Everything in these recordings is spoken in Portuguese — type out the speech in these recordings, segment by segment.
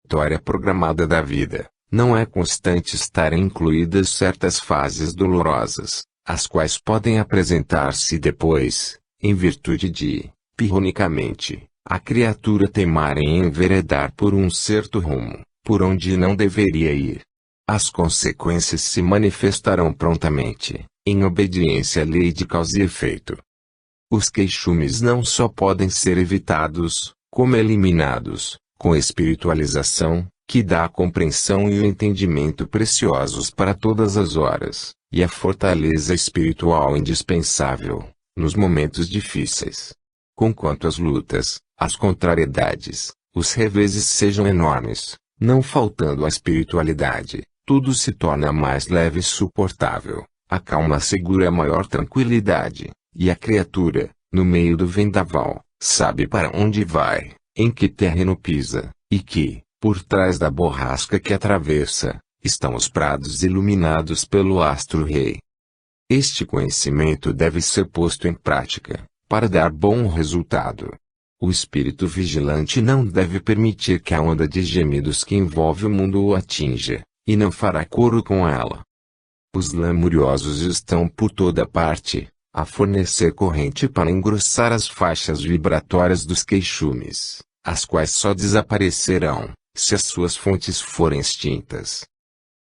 história programada da vida, não é constante estarem incluídas certas fases dolorosas, as quais podem apresentar-se depois, em virtude de, pirronicamente, a criatura teimar em enveredar por um certo rumo, por onde não deveria ir. As consequências se manifestarão prontamente, em obediência à lei de causa e efeito. Os queixumes não só podem ser evitados, como eliminados, com espiritualização, que dá a compreensão e o entendimento preciosos para todas as horas, e a fortaleza espiritual indispensável, nos momentos difíceis. Conquanto as lutas, as contrariedades, os reveses sejam enormes, não faltando a espiritualidade, tudo se torna mais leve e suportável, a calma assegura a maior tranquilidade, e a criatura, no meio do vendaval, sabe para onde vai, em que terreno pisa, e que, por trás da borrasca que atravessa, estão os prados iluminados pelo astro-rei. Este conhecimento deve ser posto em prática, para dar bom resultado. O espírito vigilante não deve permitir que a onda de gemidos que envolve o mundo o atinja, e não fará coro com ela. Os lamuriosos estão por toda parte, a fornecer corrente para engrossar as faixas vibratórias dos queixumes, as quais só desaparecerão, se as suas fontes forem extintas.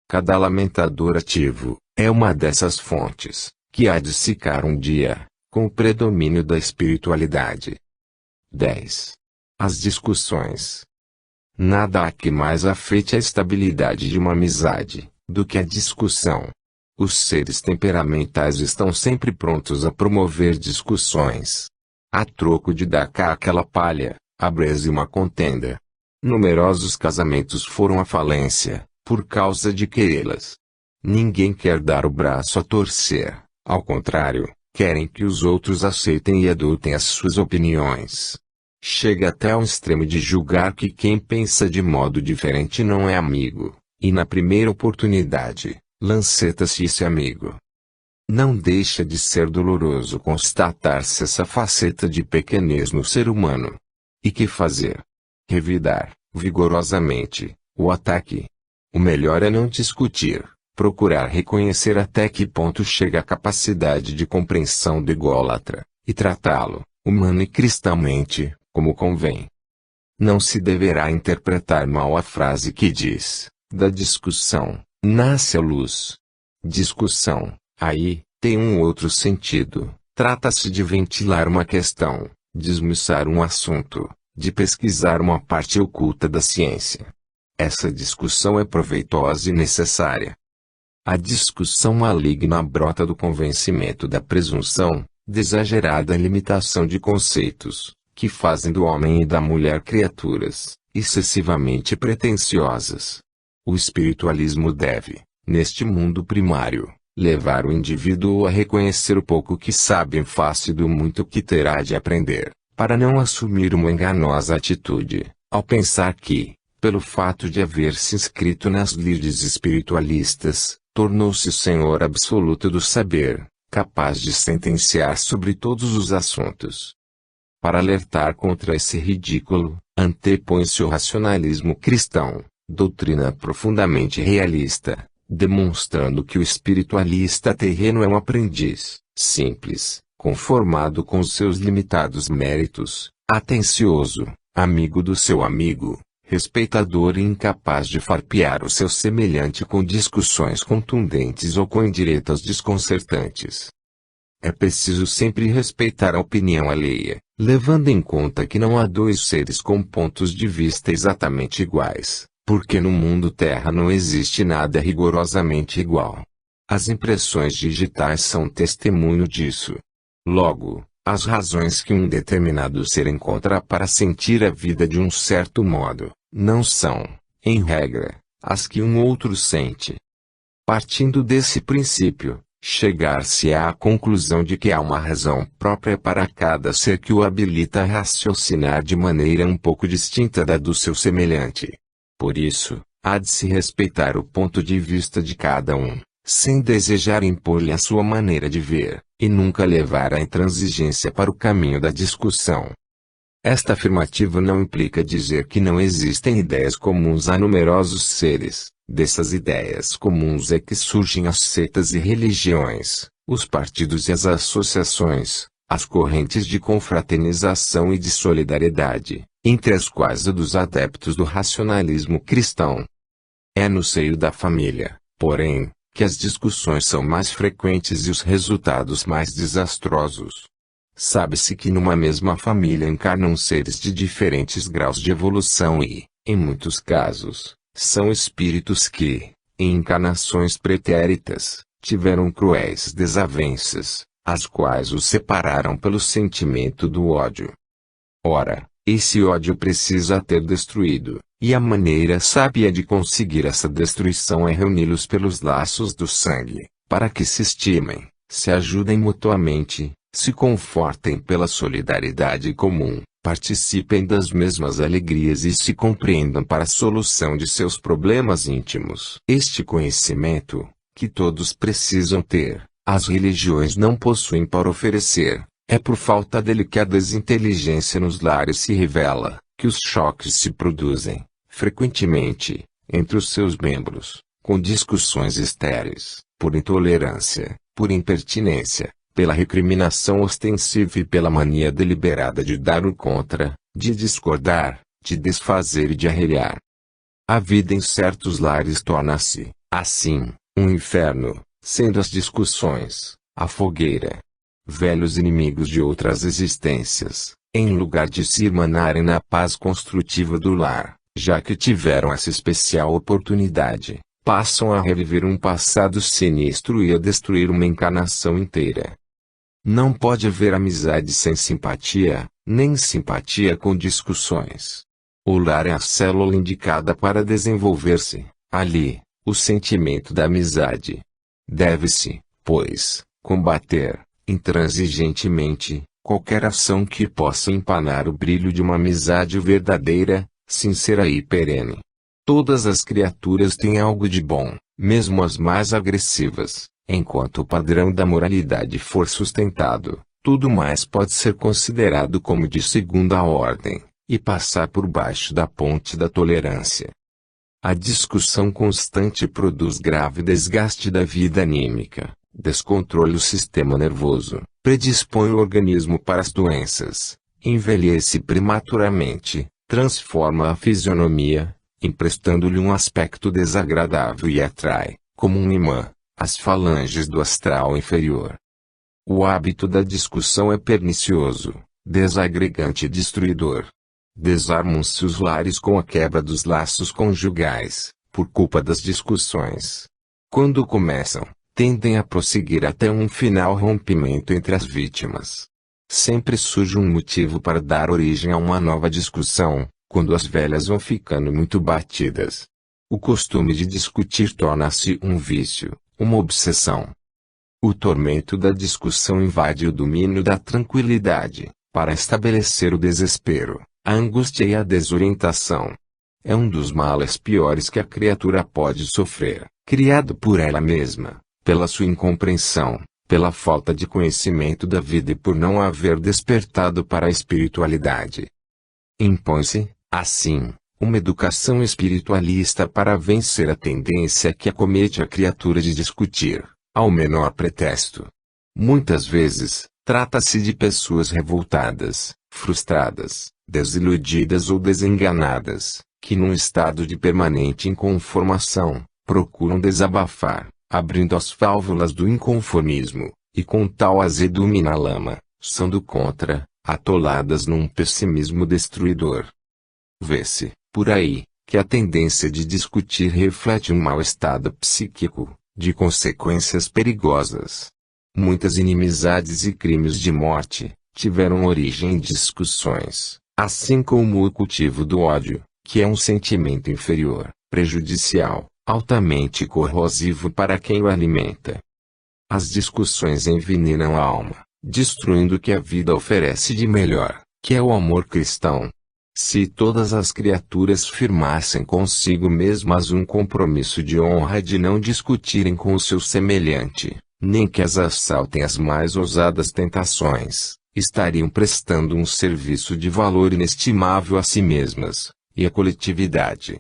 Cada lamentador ativo, é uma dessas fontes, que há de secar um dia, com o predomínio da espiritualidade. 10. As discussões. Nada há que mais afete a estabilidade de uma amizade, do que a discussão. Os seres temperamentais estão sempre prontos a promover discussões. A troco de dar cá aquela palha, a brasa e uma contenda. Numerosos casamentos foram à falência, por causa de querelas. Ninguém quer dar o braço a torcer, ao contrário, querem que os outros aceitem e adotem as suas opiniões. Chega até ao extremo de julgar que quem pensa de modo diferente não é amigo, e na primeira oportunidade, lanceta-se esse amigo. Não deixa de ser doloroso constatar-se essa faceta de pequenez no ser humano. E que fazer? Revidar, vigorosamente, o ataque. O melhor é não discutir, procurar reconhecer até que ponto chega a capacidade de compreensão do ególatra, e tratá-lo, humano e cristãmente, como convém. Não se deverá interpretar mal a frase que diz, da discussão, nasce a luz. Discussão, aí, tem um outro sentido, trata-se de ventilar uma questão, de esmiuçar um assunto, de pesquisar uma parte oculta da ciência. Essa discussão é proveitosa e necessária. A discussão maligna brota do convencimento da presunção, da exagerada limitação de conceitos, que fazem do homem e da mulher criaturas, excessivamente pretensiosas. O espiritualismo deve, neste mundo primário, levar o indivíduo a reconhecer o pouco que sabe em face do muito que terá de aprender, para não assumir uma enganosa atitude, ao pensar que, pelo fato de haver se inscrito nas lides espiritualistas, tornou-se senhor absoluto do saber, capaz de sentenciar sobre todos os assuntos. Para alertar contra esse ridículo, antepõe-se o racionalismo cristão, doutrina profundamente realista, demonstrando que o espiritualista terreno é um aprendiz, simples, conformado com os seus limitados méritos, atencioso, amigo do seu amigo, respeitador e incapaz de farpear o seu semelhante com discussões contundentes ou com indiretas desconcertantes. É preciso sempre respeitar a opinião alheia, levando em conta que não há dois seres com pontos de vista exatamente iguais, porque no mundo Terra não existe nada rigorosamente igual. As impressões digitais são testemunho disso. Logo, as razões que um determinado ser encontra para sentir a vida de um certo modo, não são, em regra, as que um outro sente. Partindo desse princípio, chegar-se à conclusão de que há uma razão própria para cada ser que o habilita a raciocinar de maneira um pouco distinta da do seu semelhante. Por isso, há de se respeitar o ponto de vista de cada um, sem desejar impor-lhe a sua maneira de ver, e nunca levar a intransigência para o caminho da discussão. Esta afirmativa não implica dizer que não existem ideias comuns a numerosos seres. Dessas ideias comuns é que surgem as seitas e religiões, os partidos e as associações, as correntes de confraternização e de solidariedade, entre as quais a dos adeptos do racionalismo cristão. É no seio da família, porém, que as discussões são mais frequentes e os resultados mais desastrosos. Sabe-se que numa mesma família encarnam seres de diferentes graus de evolução e, em muitos casos, são espíritos que, em encarnações pretéritas, tiveram cruéis desavenças, as quais os separaram pelo sentimento do ódio. Ora, esse ódio precisa ter destruído, e a maneira sábia de conseguir essa destruição é reuni-los pelos laços do sangue, para que se estimem, se ajudem mutuamente, se confortem pela solidariedade comum, participem das mesmas alegrias e se compreendam para a solução de seus problemas íntimos. Este conhecimento, que todos precisam ter, as religiões não possuem para oferecer. É por falta dele que a desinteligência nos lares se revela, que os choques se produzem, frequentemente, entre os seus membros, com discussões estéreis, por intolerância, por impertinência, pela recriminação ostensiva e pela mania deliberada de dar o contra, de discordar, de desfazer e de arrelhar. A vida em certos lares torna-se, assim, um inferno, sendo as discussões, a fogueira. Velhos inimigos de outras existências, em lugar de se irmanarem na paz construtiva do lar, já que tiveram essa especial oportunidade, passam a reviver um passado sinistro e a destruir uma encarnação inteira. Não pode haver amizade sem simpatia, nem simpatia com discussões. O lar é a célula indicada para desenvolver-se, ali, o sentimento da amizade. Deve-se, pois, combater, intransigentemente, qualquer ação que possa empanar o brilho de uma amizade verdadeira, sincera e perene. Todas as criaturas têm algo de bom, mesmo as mais agressivas, enquanto o padrão da moralidade for sustentado, tudo mais pode ser considerado como de segunda ordem, e passar por baixo da ponte da tolerância. A discussão constante produz grave desgaste da vida anímica. Descontrola o sistema nervoso, predispõe o organismo para as doenças, envelhece prematuramente, transforma a fisionomia, emprestando-lhe um aspecto desagradável e atrai, como um imã, as falanges do astral inferior. O hábito da discussão é pernicioso, desagregante e destruidor. Desarmam-se os lares com a quebra dos laços conjugais, por culpa das discussões. Quando começam, tendem a prosseguir até um final rompimento entre as vítimas. Sempre surge um motivo para dar origem a uma nova discussão, quando as velhas vão ficando muito batidas. O costume de discutir torna-se um vício, uma obsessão. O tormento da discussão invade o domínio da tranquilidade, para estabelecer o desespero, a angústia e a desorientação. É um dos males piores que a criatura pode sofrer, criado por ela mesma, pela sua incompreensão, pela falta de conhecimento da vida e por não haver despertado para a espiritualidade. Impõe-se, assim, uma educação espiritualista para vencer a tendência que acomete a criatura de discutir, ao menor pretexto. Muitas vezes, trata-se de pessoas revoltadas, frustradas, desiludidas ou desenganadas, que num estado de permanente inconformação, procuram desabafar, abrindo as válvulas do inconformismo, e com tal azedume na lama, são do contra, atoladas num pessimismo destruidor. Vê-se, por aí, que a tendência de discutir reflete um mau estado psíquico, de consequências perigosas. Muitas inimizades e crimes de morte, tiveram origem em discussões, assim como o cultivo do ódio, que é um sentimento inferior, prejudicial, altamente corrosivo para quem o alimenta. As discussões envenenam a alma, destruindo o que a vida oferece de melhor, que é o amor cristão. Se todas as criaturas firmassem consigo mesmas um compromisso de honra de não discutirem com o seu semelhante, nem que as assaltem as mais ousadas tentações, estariam prestando um serviço de valor inestimável a si mesmas e à coletividade.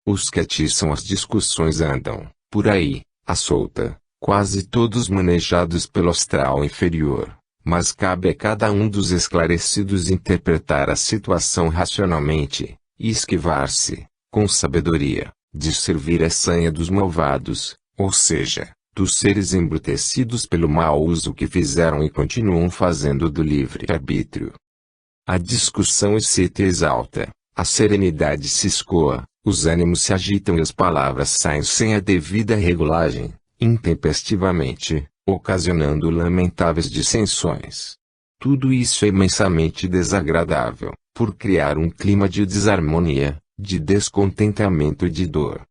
Os que atiçam as discussões andam, por aí, à solta, quase todos manejados pelo astral inferior, mas cabe a cada um dos esclarecidos interpretar a situação racionalmente, e esquivar-se, com sabedoria, de servir a sanha dos malvados, ou seja, dos seres embrutecidos pelo mau uso que fizeram e continuam fazendo do livre-arbítrio. A discussão excita e exalta, a serenidade se escoa, os ânimos se agitam e as palavras saem sem a devida regulagem, intempestivamente, ocasionando lamentáveis dissensões. Tudo isso é imensamente desagradável, por criar um clima de desarmonia, de descontentamento e de dor.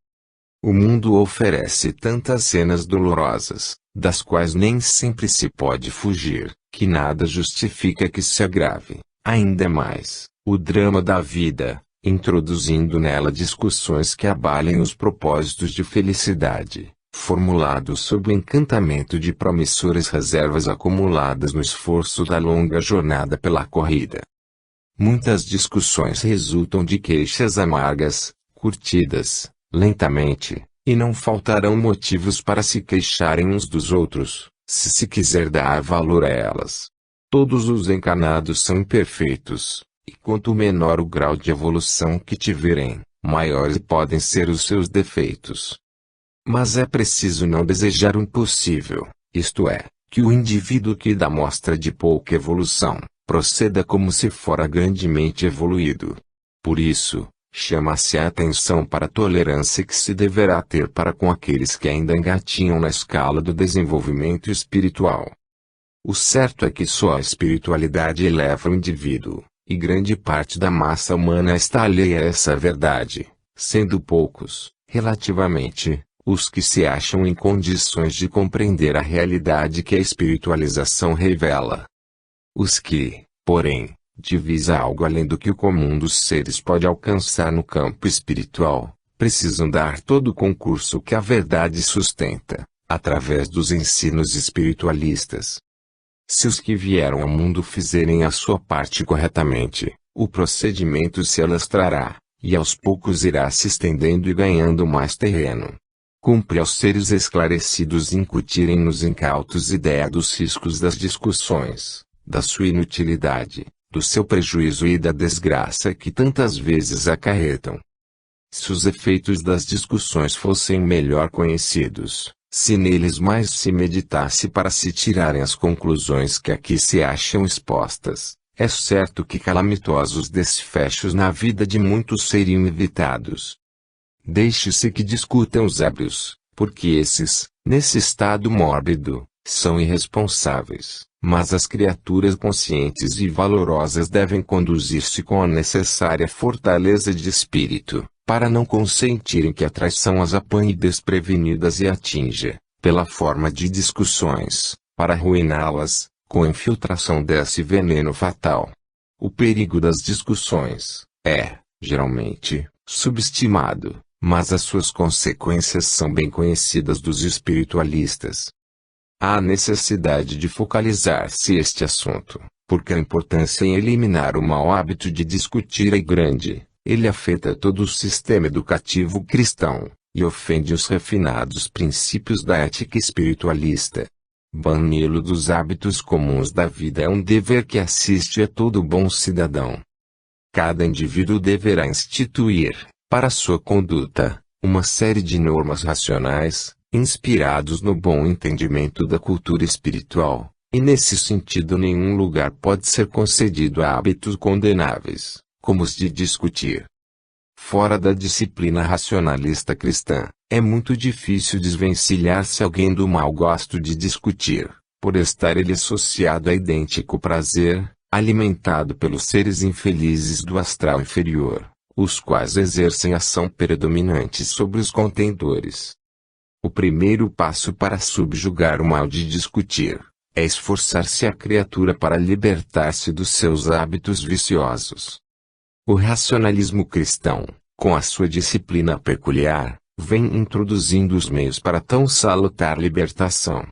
O mundo oferece tantas cenas dolorosas, das quais nem sempre se pode fugir, que nada justifica que se agrave, ainda mais, o drama da vida, introduzindo nela discussões que abalem os propósitos de felicidade, formulados sob o encantamento de promissoras reservas acumuladas no esforço da longa jornada pela corrida. Muitas discussões resultam de queixas amargas, curtidas, lentamente, e não faltarão motivos para se queixarem uns dos outros, se se quiser dar valor a elas. Todos os encarnados são imperfeitos, e quanto menor o grau de evolução que tiverem, maiores podem ser os seus defeitos. Mas é preciso não desejar o impossível, isto é, que o indivíduo que dá mostra de pouca evolução, proceda como se fora grandemente evoluído. Por isso, chama-se a atenção para a tolerância que se deverá ter para com aqueles que ainda engatinham na escala do desenvolvimento espiritual. O certo é que só a espiritualidade eleva o indivíduo, e grande parte da massa humana está alheia a essa verdade, sendo poucos, relativamente, os que se acham em condições de compreender a realidade que a espiritualização revela. Os que, porém, divisa algo além do que o comum dos seres pode alcançar no campo espiritual, precisam dar todo o concurso que a verdade sustenta, através dos ensinos espiritualistas. Se os que vieram ao mundo fizerem a sua parte corretamente, o procedimento se alastrará, e aos poucos irá se estendendo e ganhando mais terreno. Cumpre aos seres esclarecidos incutirem nos incautos ideia dos riscos das discussões, da sua inutilidade, do seu prejuízo e da desgraça que tantas vezes acarretam. Se os efeitos das discussões fossem melhor conhecidos, se neles mais se meditasse para se tirarem as conclusões que aqui se acham expostas, é certo que calamitosos desfechos na vida de muitos seriam evitados. Deixe-se que discutam os ébrios, porque esses, nesse estado mórbido, são irresponsáveis, mas as criaturas conscientes e valorosas devem conduzir-se com a necessária fortaleza de espírito, para não consentirem que a traição as apanhe desprevenidas e atinja, pela forma de discussões, para arruiná-las, com a infiltração desse veneno fatal. O perigo das discussões é, geralmente, subestimado, mas as suas consequências são bem conhecidas dos espiritualistas. Há necessidade de focalizar-se este assunto, porque a importância em eliminar o mau hábito de discutir é grande. Ele afeta todo o sistema educativo cristão, e ofende os refinados princípios da ética espiritualista. Bani-lo dos hábitos comuns da vida é um dever que assiste a todo bom cidadão. Cada indivíduo deverá instituir, para sua conduta, uma série de normas racionais, inspirados no bom entendimento da cultura espiritual, e nesse sentido nenhum lugar pode ser concedido a hábitos condenáveis, como os de discutir. Fora da disciplina racionalista cristã, é muito difícil desvencilhar-se alguém do mau gosto de discutir, por estar ele associado a idêntico prazer, alimentado pelos seres infelizes do astral inferior, os quais exercem ação predominante sobre os contendores. O primeiro passo para subjugar o mal de discutir, é esforçar-se a criatura para libertar-se dos seus hábitos viciosos. O racionalismo cristão, com a sua disciplina peculiar, vem introduzindo os meios para tão salutar libertação.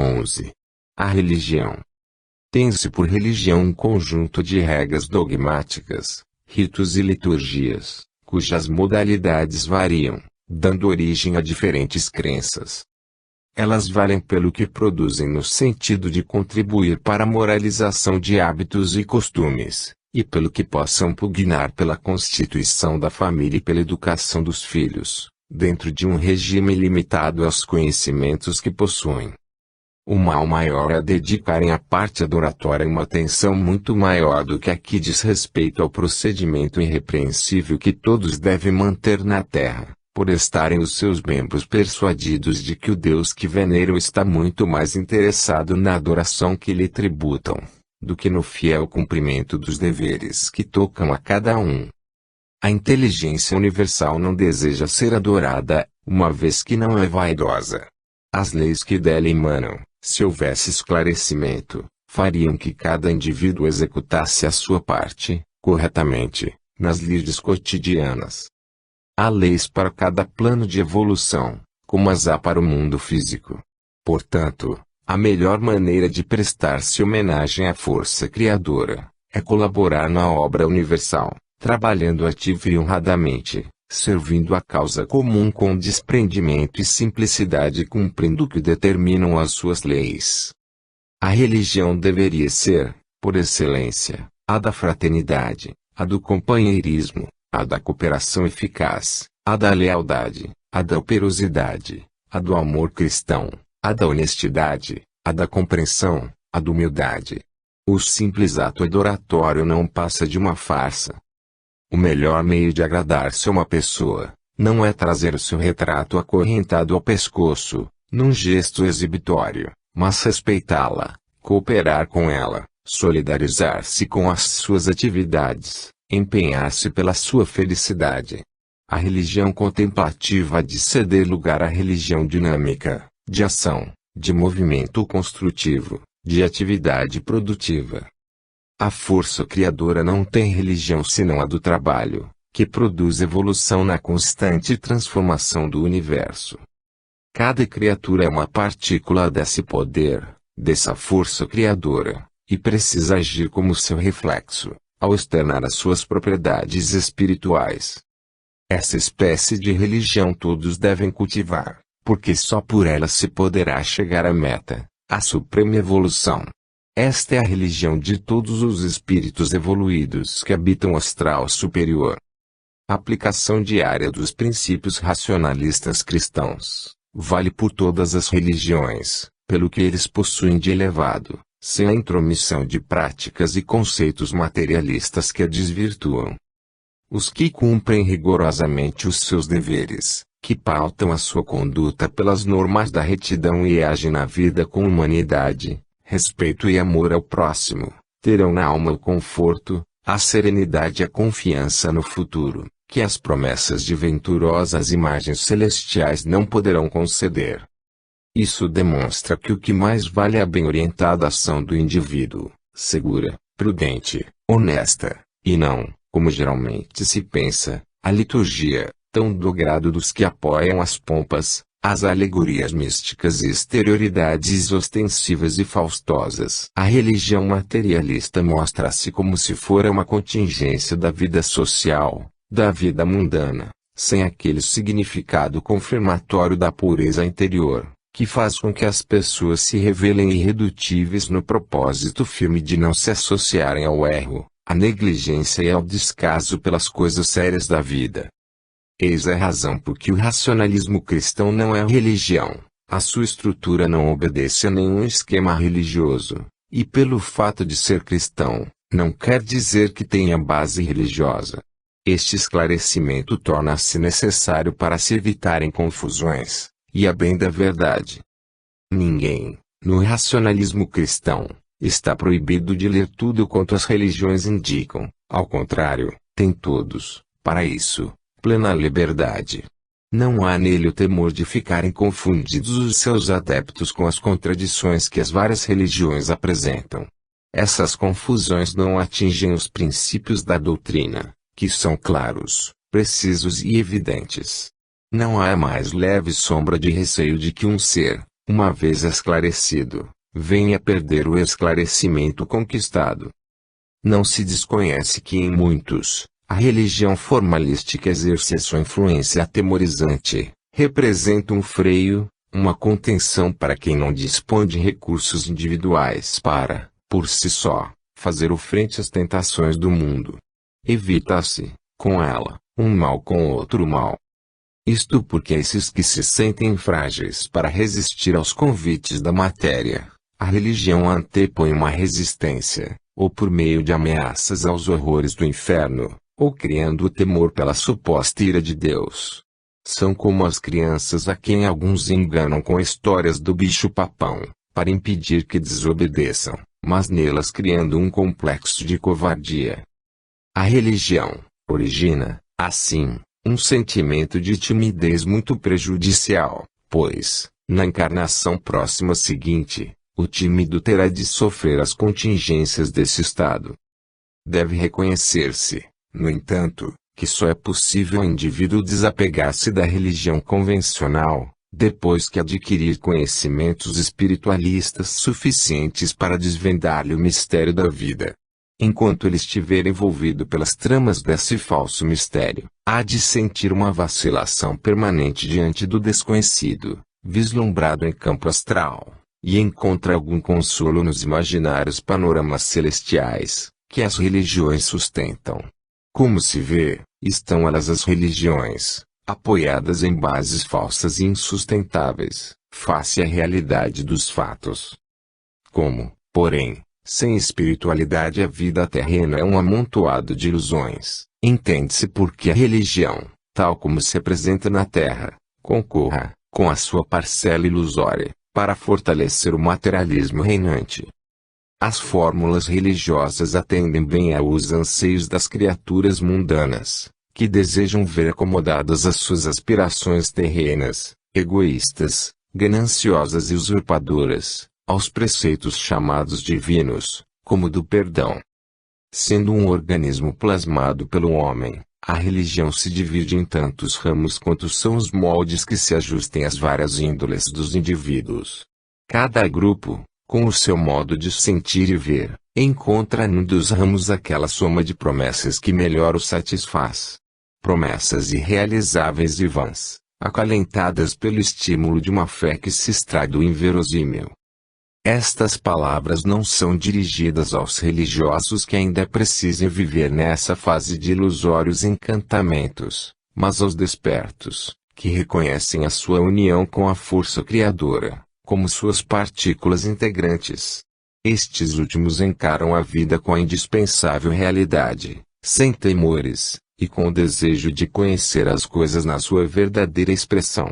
11. A religião. Tem-se por religião um conjunto de regras dogmáticas, ritos e liturgias, cujas modalidades variam, dando origem a diferentes crenças. Elas valem pelo que produzem no sentido de contribuir para a moralização de hábitos e costumes, e pelo que possam pugnar pela constituição da família e pela educação dos filhos, dentro de um regime limitado aos conhecimentos que possuem. O mal maior é dedicarem à parte adoratória uma atenção muito maior do que a que diz respeito ao procedimento irrepreensível que todos devem manter na terra, por estarem os seus membros persuadidos de que o Deus que veneram está muito mais interessado na adoração que lhe tributam, do que no fiel cumprimento dos deveres que tocam a cada um. A inteligência universal não deseja ser adorada, uma vez que não é vaidosa. As leis que dela emanam, se houvesse esclarecimento, fariam que cada indivíduo executasse a sua parte, corretamente, nas lides cotidianas. Há leis para cada plano de evolução, como as há para o mundo físico. Portanto, a melhor maneira de prestar-se homenagem à força criadora, é colaborar na obra universal, trabalhando ativa e honradamente, servindo a causa comum com desprendimento e simplicidade, cumprindo o que determinam as suas leis. A religião deveria ser, por excelência, a da fraternidade, a do companheirismo, a da cooperação eficaz, a da lealdade, a da operosidade, a do amor cristão, a da honestidade, a da compreensão, a da humildade. O simples ato adoratório não passa de uma farsa. O melhor meio de agradar-se a uma pessoa, não é trazer o seu retrato acorrentado ao pescoço, num gesto exibitório, mas respeitá-la, cooperar com ela, solidarizar-se com as suas atividades, empenhar-se pela sua felicidade. A religião contemplativa há de ceder lugar à religião dinâmica, de ação, de movimento construtivo, de atividade produtiva. A força criadora não tem religião senão a do trabalho, que produz evolução na constante transformação do universo. Cada criatura é uma partícula desse poder, dessa força criadora, e precisa agir como seu reflexo, ao externar as suas propriedades espirituais. Essa espécie de religião todos devem cultivar, porque só por ela se poderá chegar à meta, à suprema evolução. Esta é a religião de todos os espíritos evoluídos que habitam o astral superior. A aplicação diária dos princípios racionalistas cristãos vale por todas as religiões, pelo que eles possuem de elevado, sem a intromissão de práticas e conceitos materialistas que a desvirtuam. Os que cumprem rigorosamente os seus deveres, que pautam a sua conduta pelas normas da retidão e agem na vida com humanidade, respeito e amor ao próximo, terão na alma o conforto, a serenidade e a confiança no futuro, que as promessas de venturosas imagens celestiais não poderão conceder. Isso demonstra que o que mais vale é a bem orientada ação do indivíduo, segura, prudente, honesta, e não, como geralmente se pensa, a liturgia, tão do grado dos que apoiam as pompas, as alegorias místicas e exterioridades ostensivas e faustosas. A religião materialista mostra-se como se fora uma contingência da vida social, da vida mundana, sem aquele significado confirmatório da pureza interior, que faz com que as pessoas se revelem irredutíveis no propósito firme de não se associarem ao erro, à negligência e ao descaso pelas coisas sérias da vida. Eis a razão por que o racionalismo cristão não é religião, a sua estrutura não obedece a nenhum esquema religioso, e pelo fato de ser cristão, não quer dizer que tenha base religiosa. Este esclarecimento torna-se necessário para se evitarem confusões, e a bem da verdade. Ninguém, no racionalismo cristão, está proibido de ler tudo quanto as religiões indicam, ao contrário, tem todos, para isso, plena liberdade. Não há nele o temor de ficarem confundidos os seus adeptos com as contradições que as várias religiões apresentam. Essas confusões não atingem os princípios da doutrina, que são claros, precisos e evidentes. Não há a mais leve sombra de receio de que um ser, uma vez esclarecido, venha perder o esclarecimento conquistado. Não se desconhece que em muitos, a religião formalística exerce sua influência atemorizante, representa um freio, uma contenção para quem não dispõe de recursos individuais para, por si só, fazer frente às tentações do mundo. Evita-se, com ela, um mal com outro mal. Isto porque esses que se sentem frágeis para resistir aos convites da matéria, a religião antepõe uma resistência, ou por meio de ameaças aos horrores do inferno, ou criando o temor pela suposta ira de Deus. São como as crianças a quem alguns enganam com histórias do bicho-papão, para impedir que desobedeçam, mas nelas criando um complexo de covardia. A religião origina, assim, um sentimento de timidez muito prejudicial, pois, na encarnação próxima seguinte, o tímido terá de sofrer as contingências desse estado. Deve reconhecer-se, no entanto, que só é possível ao indivíduo desapegar-se da religião convencional, depois que adquirir conhecimentos espiritualistas suficientes para desvendar-lhe o mistério da vida. Enquanto ele estiver envolvido pelas tramas desse falso mistério, há de sentir uma vacilação permanente diante do desconhecido, vislumbrado em campo astral, e encontra algum consolo nos imaginários panoramas celestiais, que as religiões sustentam. Como se vê, estão elas as religiões, apoiadas em bases falsas e insustentáveis, face à realidade dos fatos. Como, porém, sem espiritualidade a vida terrena é um amontoado de ilusões, entende-se por que a religião, tal como se apresenta na Terra, concorra, com a sua parcela ilusória, para fortalecer o materialismo reinante. As fórmulas religiosas atendem bem aos anseios das criaturas mundanas, que desejam ver acomodadas as suas aspirações terrenas, egoístas, gananciosas e usurpadoras, aos preceitos chamados divinos, como o do perdão. Sendo um organismo plasmado pelo homem, a religião se divide em tantos ramos quanto são os moldes que se ajustem às várias índoles dos indivíduos. Cada grupo, com o seu modo de sentir e ver, encontra num dos ramos aquela soma de promessas que melhor o satisfaz. Promessas irrealizáveis e vãs, acalentadas pelo estímulo de uma fé que se extrai do inverossímil. Estas palavras não são dirigidas aos religiosos que ainda precisem viver nessa fase de ilusórios encantamentos, mas aos despertos, que reconhecem a sua união com a força criadora, como suas partículas integrantes. Estes últimos encaram a vida com a indispensável realidade, sem temores, e com o desejo de conhecer as coisas na sua verdadeira expressão.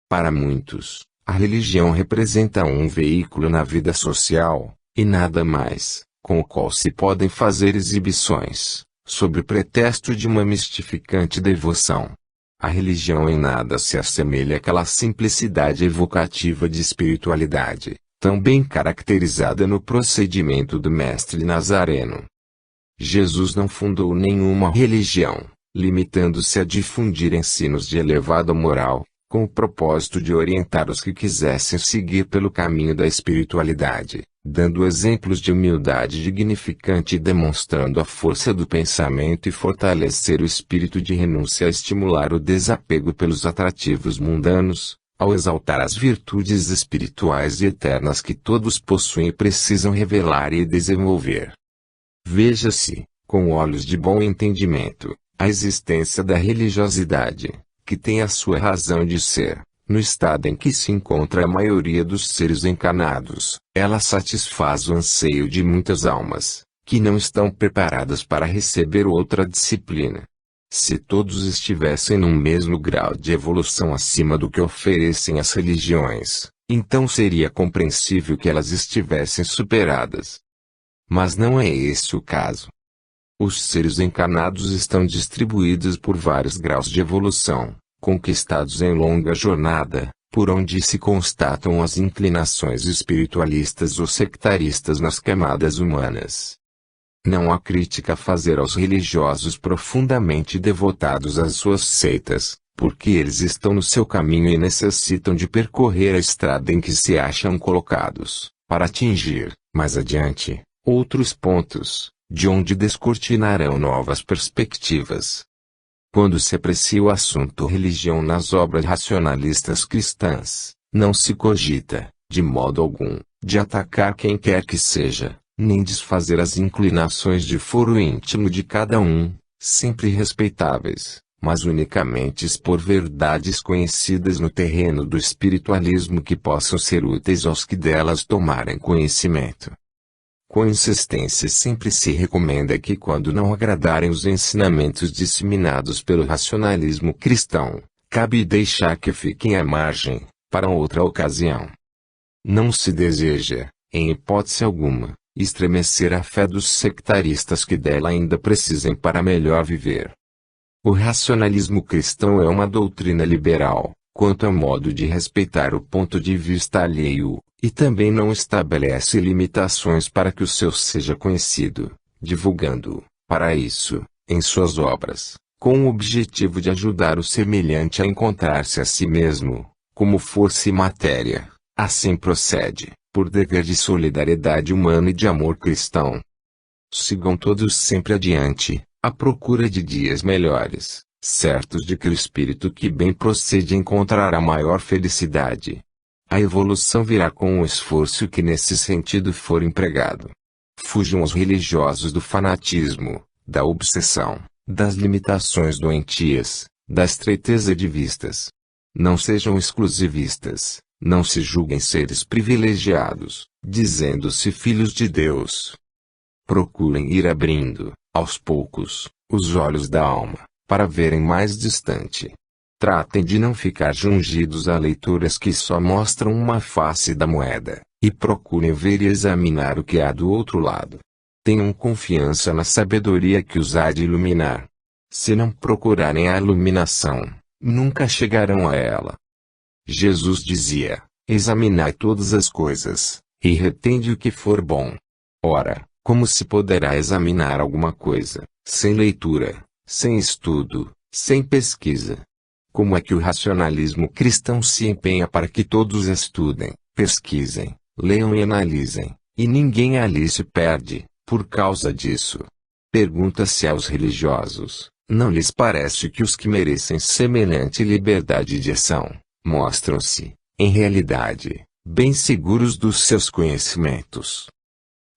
Para muitos, a religião representa um veículo na vida social, e nada mais, com o qual se podem fazer exibições, sob o pretexto de uma mistificante devoção. A religião em nada se assemelha àquela simplicidade evocativa de espiritualidade, tão bem caracterizada no procedimento do Mestre Nazareno. Jesus não fundou nenhuma religião, limitando-se a difundir ensinos de elevada moral, com o propósito de orientar os que quisessem seguir pelo caminho da espiritualidade, dando exemplos de humildade dignificante e demonstrando a força do pensamento e fortalecer o espírito de renúncia a estimular o desapego pelos atrativos mundanos, ao exaltar as virtudes espirituais e eternas que todos possuem e precisam revelar e desenvolver. Veja-se, com olhos de bom entendimento, a existência da religiosidade, que tem a sua razão de ser, no estado em que se encontra a maioria dos seres encarnados. Ela satisfaz o anseio de muitas almas, que não estão preparadas para receber outra disciplina. Se todos estivessem num mesmo grau de evolução acima do que oferecem as religiões, então seria compreensível que elas estivessem superadas. Mas não é esse o caso. Os seres encarnados estão distribuídos por vários graus de evolução, conquistados em longa jornada, por onde se constatam as inclinações espiritualistas ou sectaristas nas camadas humanas. Não há crítica a fazer aos religiosos profundamente devotados às suas seitas, porque eles estão no seu caminho e necessitam de percorrer a estrada em que se acham colocados, para atingir, mais adiante, outros pontos, de onde descortinarão novas perspectivas. Quando se aprecia o assunto religião nas obras racionalistas cristãs, não se cogita, de modo algum, de atacar quem quer que seja, nem desfazer as inclinações de foro íntimo de cada um, sempre respeitáveis, mas unicamente expor verdades conhecidas no terreno do espiritualismo que possam ser úteis aos que delas tomarem conhecimento. Com insistência sempre se recomenda que quando não agradarem os ensinamentos disseminados pelo racionalismo cristão, cabe deixar que fiquem à margem, para outra ocasião. Não se deseja, em hipótese alguma, estremecer a fé dos sectaristas que dela ainda precisem para melhor viver. O racionalismo cristão é uma doutrina liberal, quanto ao modo de respeitar o ponto de vista alheio, e também não estabelece limitações para que o seu seja conhecido, divulgando-o, para isso, em suas obras, com o objetivo de ajudar o semelhante a encontrar-se a si mesmo, como força e matéria. Assim procede, por dever de solidariedade humana e de amor cristão. Sigam todos sempre adiante, à procura de dias melhores, certos de que o espírito que bem procede encontrará maior felicidade. A evolução virá com o esforço que nesse sentido for empregado. Fujam os religiosos do fanatismo, da obsessão, das limitações doentias, da estreiteza de vistas. Não sejam exclusivistas, não se julguem seres privilegiados, dizendo-se filhos de Deus. Procurem ir abrindo, aos poucos, os olhos da alma, para verem mais distante. Tratem de não ficar jungidos a leituras que só mostram uma face da moeda, e procurem ver e examinar o que há do outro lado. Tenham confiança na sabedoria que os há de iluminar. Se não procurarem a iluminação, nunca chegarão a ela. Jesus dizia: examinai todas as coisas, e retende o que for bom. Ora, como se poderá examinar alguma coisa, sem leitura, sem estudo, sem pesquisa? Como é que o racionalismo cristão se empenha para que todos estudem, pesquisem, leiam e analisem, e ninguém ali se perde, por causa disso? Pergunta-se aos religiosos: não lhes parece que os que merecem semelhante liberdade de ação, mostram-se, em realidade, bem seguros dos seus conhecimentos?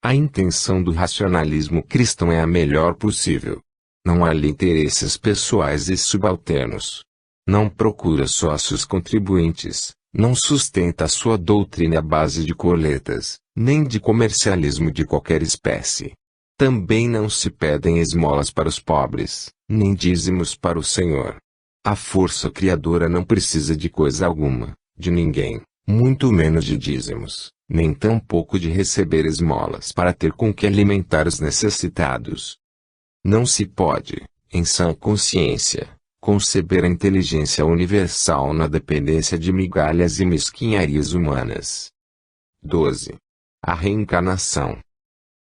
A intenção do racionalismo cristão é a melhor possível. Não há ali interesses pessoais e subalternos. Não procura sócios contribuintes, não sustenta a sua doutrina à base de coletas, nem de comercialismo de qualquer espécie. Também não se pedem esmolas para os pobres, nem dízimos para o Senhor. A força criadora não precisa de coisa alguma, de ninguém, muito menos de dízimos, nem tampouco de receber esmolas para ter com que alimentar os necessitados. Não se pode, em sã consciência, conceber a inteligência universal na dependência de migalhas e mesquinharias humanas. 12. A reencarnação.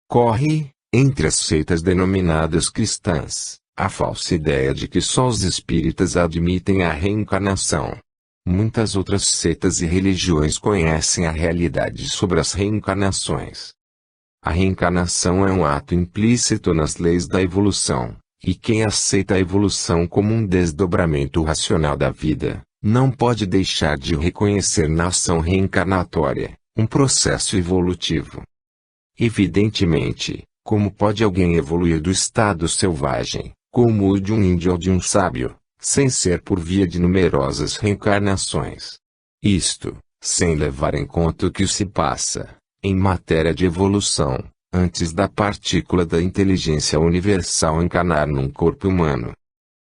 Corre, entre as seitas denominadas cristãs, a falsa ideia de que só os espíritas admitem a reencarnação. Muitas outras seitas e religiões conhecem a realidade sobre as reencarnações. A reencarnação é um ato implícito nas leis da evolução, e quem aceita a evolução como um desdobramento racional da vida, não pode deixar de reconhecer na ação reencarnatória um processo evolutivo. Evidentemente, como pode alguém evoluir do estado selvagem, como o de um índio ou de um sábio, sem ser por via de numerosas reencarnações? Isto, sem levar em conta o que se passa, em matéria de evolução, antes da partícula da inteligência universal encarnar num corpo humano.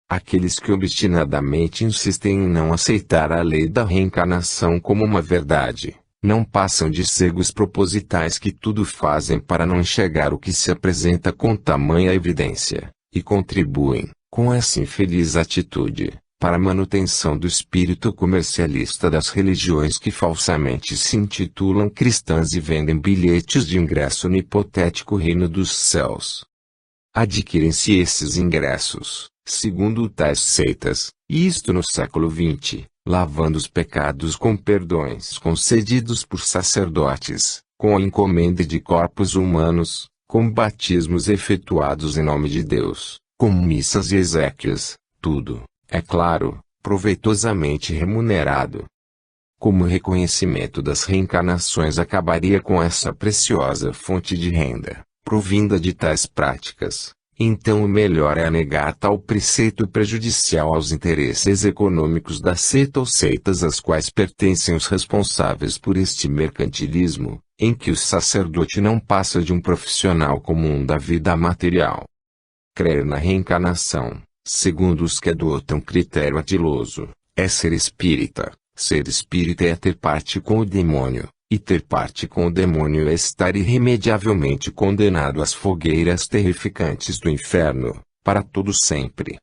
Aqueles que obstinadamente insistem em não aceitar a lei da reencarnação como uma verdade, não passam de cegos propositais que tudo fazem para não enxergar o que se apresenta com tamanha evidência, e contribuem, com essa infeliz atitude, para a manutenção do espírito comercialista das religiões que falsamente se intitulam cristãs e vendem bilhetes de ingresso no hipotético reino dos céus. Adquirem-se esses ingressos, segundo tais seitas, e isto no século XX, lavando os pecados com perdões concedidos por sacerdotes, com a encomenda de corpos humanos, com batismos efetuados em nome de Deus, com missas e exéquias, tudo, é claro, proveitosamente remunerado. Como reconhecimento das reencarnações acabaria com essa preciosa fonte de renda, provinda de tais práticas, então o melhor é negar tal preceito prejudicial aos interesses econômicos da seita ou seitas às quais pertencem os responsáveis por este mercantilismo, em que o sacerdote não passa de um profissional comum da vida material. Crer na reencarnação, segundo os que adotam critério atiloso, é ser espírita. Ser espírita é ter parte com o demônio, e ter parte com o demônio é estar irremediavelmente condenado às fogueiras terrificantes do inferno, para todo sempre.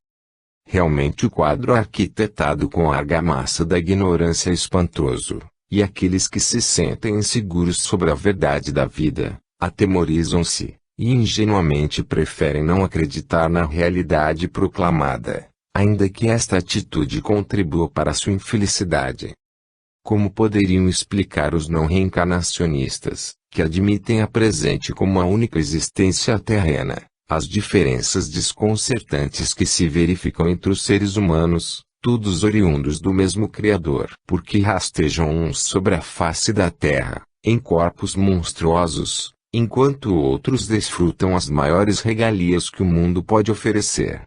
Realmente o quadro arquitetado com a argamassa da ignorância é espantoso, e aqueles que se sentem inseguros sobre a verdade da vida, atemorizam-se, e ingenuamente preferem não acreditar na realidade proclamada, ainda que esta atitude contribua para sua infelicidade. Como poderiam explicar os não reencarnacionistas, que admitem a presente como a única existência terrena, as diferenças desconcertantes que se verificam entre os seres humanos, todos oriundos do mesmo Criador? Porque rastejam uns sobre a face da terra, em corpos monstruosos, enquanto outros desfrutam as maiores regalias que o mundo pode oferecer.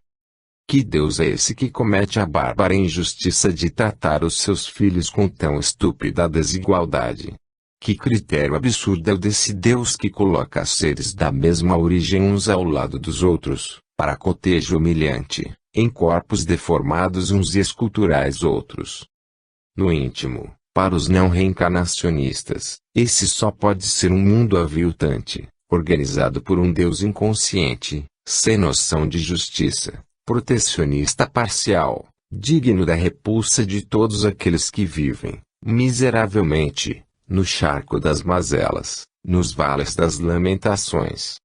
Que Deus é esse que comete a bárbara injustiça de tratar os seus filhos com tão estúpida desigualdade? Que critério absurdo é o desse Deus que coloca seres da mesma origem uns ao lado dos outros, para cotejo humilhante, em corpos deformados uns e esculturais outros? No íntimo, para os não reencarnacionistas, esse só pode ser um mundo aviltante, organizado por um Deus inconsciente, sem noção de justiça, protecionista parcial, digno da repulsa de todos aqueles que vivem, miseravelmente, no charco das mazelas, nos vales das lamentações.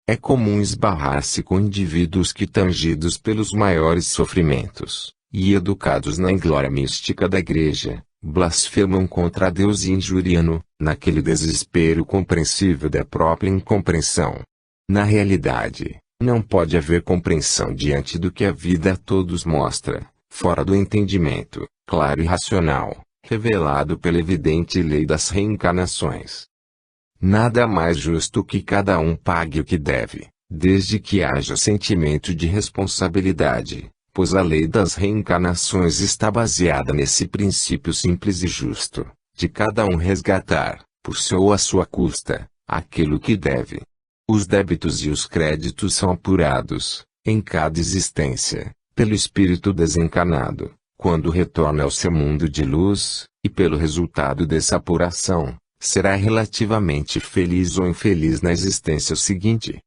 É comum esbarrar-se com indivíduos que, tangidos pelos maiores sofrimentos, e educados na inglória mística da Igreja, blasfemam contra Deus e injuriam-no, naquele desespero compreensível da própria incompreensão. Na realidade, não pode haver compreensão diante do que a vida a todos mostra, fora do entendimento, claro e racional, revelado pela evidente lei das reencarnações. Nada mais justo que cada um pague o que deve, desde que haja sentimento de responsabilidade, pois a lei das reencarnações está baseada nesse princípio simples e justo, de cada um resgatar, por seu ou a sua custa, aquilo que deve. Os débitos e os créditos são apurados, em cada existência, pelo espírito desencarnado, quando retorna ao seu mundo de luz, e pelo resultado dessa apuração, será relativamente feliz ou infeliz na existência seguinte.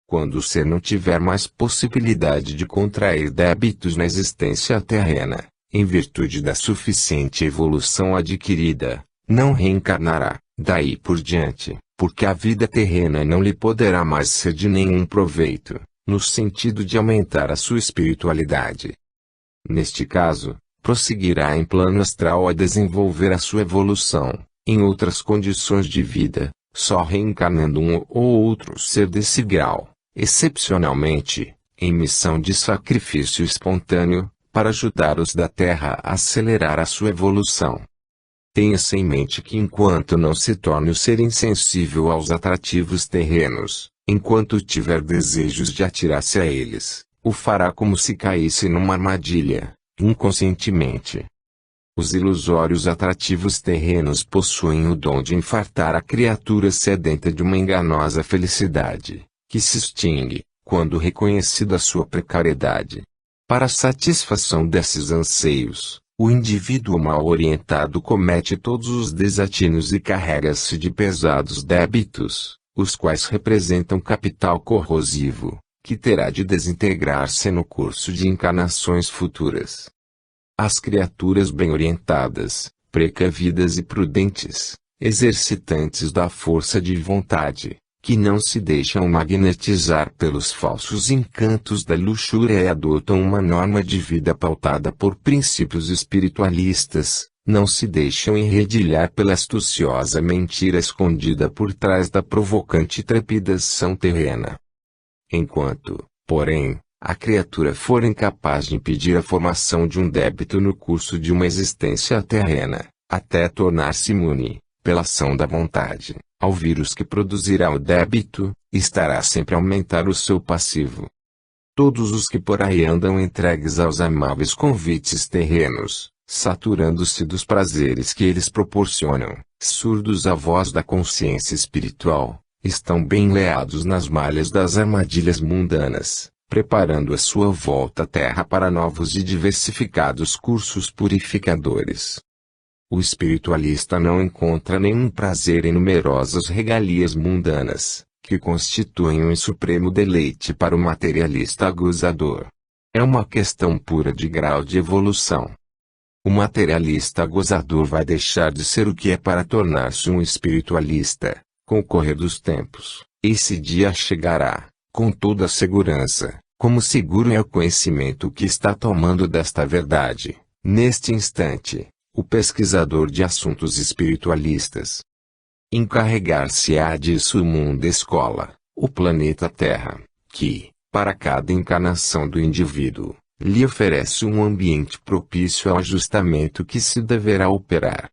Quando o ser não tiver mais possibilidade de contrair débitos na existência terrena, em virtude da suficiente evolução adquirida, não reencarnará, daí por diante, porque a vida terrena não lhe poderá mais ser de nenhum proveito, no sentido de aumentar a sua espiritualidade. Neste caso, prosseguirá em plano astral a desenvolver a sua evolução, em outras condições de vida, só reencarnando um ou outro ser desse grau, excepcionalmente, em missão de sacrifício espontâneo, para ajudar os da Terra a acelerar a sua evolução. Tenha-se em mente que enquanto não se torne o ser insensível aos atrativos terrenos, enquanto tiver desejos de atirar-se a eles, o fará como se caísse numa armadilha, inconscientemente. Os ilusórios atrativos terrenos possuem o dom de infartar a criatura sedenta de uma enganosa felicidade, que se extingue, quando reconhecida a sua precariedade. Para a satisfação desses anseios, o indivíduo mal orientado comete todos os desatinos e carrega-se de pesados débitos, os quais representam capital corrosivo, que terá de desintegrar-se no curso de encarnações futuras. As criaturas bem orientadas, precavidas e prudentes, exercitantes da força de vontade, que não se deixam magnetizar pelos falsos encantos da luxúria e adotam uma norma de vida pautada por princípios espiritualistas, não se deixam enredilhar pela astuciosa mentira escondida por trás da provocante trepidação terrena. Enquanto, porém, a criatura for incapaz de impedir a formação de um débito no curso de uma existência terrena, até tornar-se imune, pela ação da vontade, ao vírus que produzirá o débito, estará sempre a aumentar o seu passivo. Todos os que por aí andam entregues aos amáveis convites terrenos, saturando-se dos prazeres que eles proporcionam, surdos à voz da consciência espiritual, estão bem enleados nas malhas das armadilhas mundanas, preparando a sua volta à Terra para novos e diversificados cursos purificadores. O espiritualista não encontra nenhum prazer em numerosas regalias mundanas, que constituem um supremo deleite para o materialista gozador. É uma questão pura de grau de evolução. O materialista gozador vai deixar de ser o que é para tornar-se um espiritualista, com o correr dos tempos. Esse dia chegará, com toda a segurança, como seguro é o conhecimento que está tomando desta verdade, neste instante, o pesquisador de assuntos espiritualistas. Encarregar-se-á disso o mundo escola, o planeta Terra, que, para cada encarnação do indivíduo, lhe oferece um ambiente propício ao ajustamento que se deverá operar.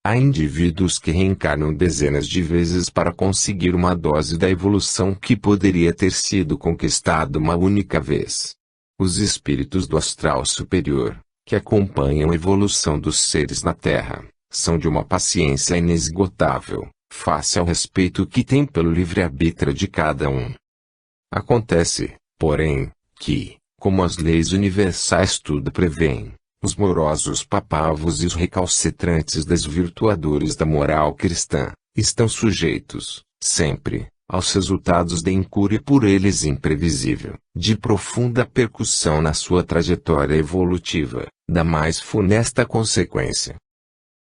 Há indivíduos que reencarnam dezenas de vezes para conseguir uma dose da evolução que poderia ter sido conquistada uma única vez. Os espíritos do astral superior, que acompanham a evolução dos seres na Terra, são de uma paciência inesgotável, face ao respeito que têm pelo livre-arbítrio de cada um. Acontece, porém, que, como as leis universais tudo prevêem, os morosos papavos e os recalcitrantes desvirtuadores da moral cristã, estão sujeitos, sempre, aos resultados da incúria por eles imprevisível, de profunda percussão na sua trajetória evolutiva, da mais funesta consequência.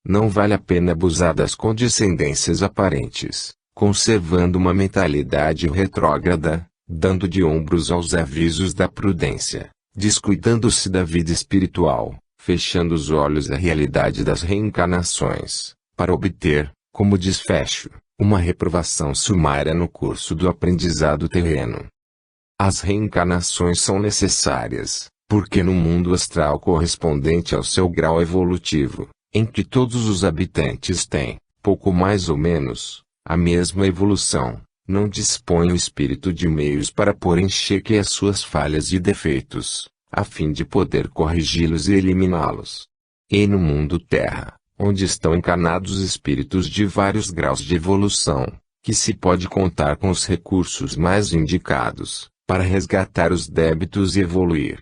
Não vale a pena abusar das condescendências aparentes, conservando uma mentalidade retrógrada, dando de ombros aos avisos da prudência, descuidando-se da vida espiritual, fechando os olhos à realidade das reencarnações, para obter, como desfecho, uma reprovação sumária no curso do aprendizado terreno. As reencarnações são necessárias, porque no mundo astral correspondente ao seu grau evolutivo, em que todos os habitantes têm, pouco mais ou menos, a mesma evolução, não dispõe o espírito de meios para pôr em xeque as suas falhas e defeitos, a fim de poder corrigi-los e eliminá-los. E no mundo terra, onde estão encarnados espíritos de vários graus de evolução, que se pode contar com os recursos mais indicados, para resgatar os débitos e evoluir.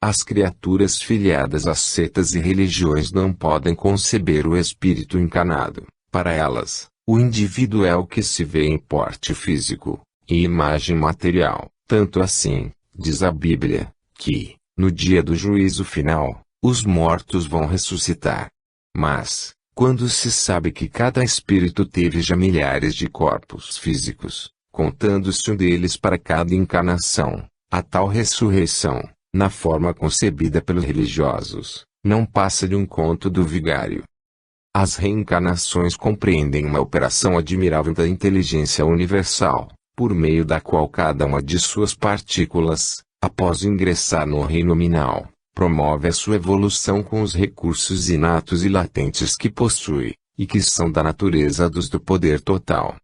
As criaturas filiadas a setas e religiões não podem conceber o espírito encarnado. Para elas, o indivíduo é o que se vê em porte físico e imagem material. Tanto assim, diz a Bíblia, que, no dia do juízo final, os mortos vão ressuscitar. Mas, quando se sabe que cada espírito teve já milhares de corpos físicos, contando-se um deles para cada encarnação, a tal ressurreição, na forma concebida pelos religiosos, não passa de um conto do vigário. As reencarnações compreendem uma operação admirável da inteligência universal, por meio da qual cada uma de suas partículas, após ingressar no reino nominal, promove a sua evolução com os recursos inatos e latentes que possui, e que são da natureza dos do poder total.